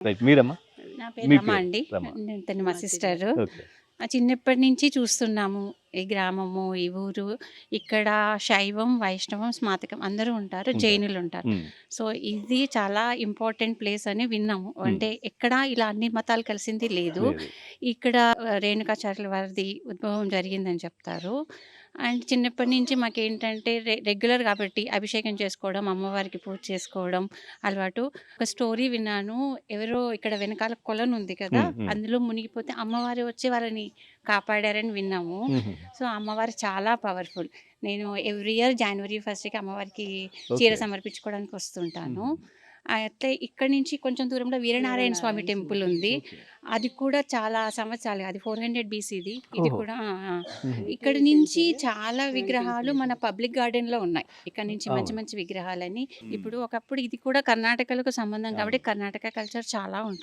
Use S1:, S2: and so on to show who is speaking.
S1: Right. మీరమ్మా?
S2: నా పేరు
S1: మీ
S2: రమ
S1: పేరు?
S2: అండి.
S1: రమ.
S2: తను మా సిస్టరు.
S1: ఓకే.
S2: చిన్నప్పటి నుంచి చూస్తున్నాము. ఈ గ్రామము, ఈ ఊరు. ఇక్కడ శైవం, వైష్ణవం, స్మాతకం అందరూ ఉంటారు.
S1: ఉంటారు.
S2: జైనులుంటారు.
S1: హ్మ్.
S2: సో, ఇది చాలా ఇంపార్టెంట్ ప్లేస్ అని విన్నాము.
S1: హ్మ్.
S2: అంటే ఎక్కడ ఇలా అన్ని మతాలు కలిసింది లేదు.
S1: లేదు.
S2: ఇక్కడ రేణుకాచార్యుల వారిది ఉద్భవం జరిగిందని చెప్తారు. అండ్ చిన్నప్పటి నుంచి మాకేంటంటే రెగ్యులర్ కాబట్టి అభిషేకం చేసుకోవడం, అమ్మవారికి పూజ చేసుకోవడం అలవాటు. ఒక స్టోరీ విన్నాను. ఎవరో ఇక్కడ వెనకాల కొలనుంది కదా!
S1: హ్మ్. హ్మ్.
S2: అందులో మునిగిపోతే అమ్మవారు వచ్చి వాళ్ళని కాపాడారని విన్నాము.
S1: హుహు.
S2: సో, అమ్మవారు చాలా పవర్‌ఫుల్. నేను ఎవ్రీ ఇయర్ జనవరి 1కి అమ్మవారికి చీర
S1: ఓకే.
S2: సమర్పించుకోవడానికి వస్తుంటాను.
S1: హుహు.
S2: అయితే ఇక్కడి నుంచి కొంచెం దూరంలో వీరనారాయణ స్వామి టెంపుల్ ఉంది.
S1: ఓకే.
S2: అది కూడా చాలా సంవత్సరాలు, అది 400 బీసీది. ఇది
S1: ఓహో!
S2: కూడా ఆ! ఆ!
S1: హుహు.
S2: ఇక్కడి నుంచి చాలా విగ్రహాలు మన పబ్లిక్ గార్డెన్‌లో ఉన్నాయి. ఇక్కడ నుంచి మంచి
S1: అవును.
S2: మంచి విగ్రహాలని.
S1: హ్మ్.
S2: ఇప్పుడు ఒకప్పుడు ఇది కూడా కర్ణాటకలకు సంబంధం
S1: అవును.
S2: కాబట్టి కర్ణాటక కల్చర్ చాలా ఉంటుంది.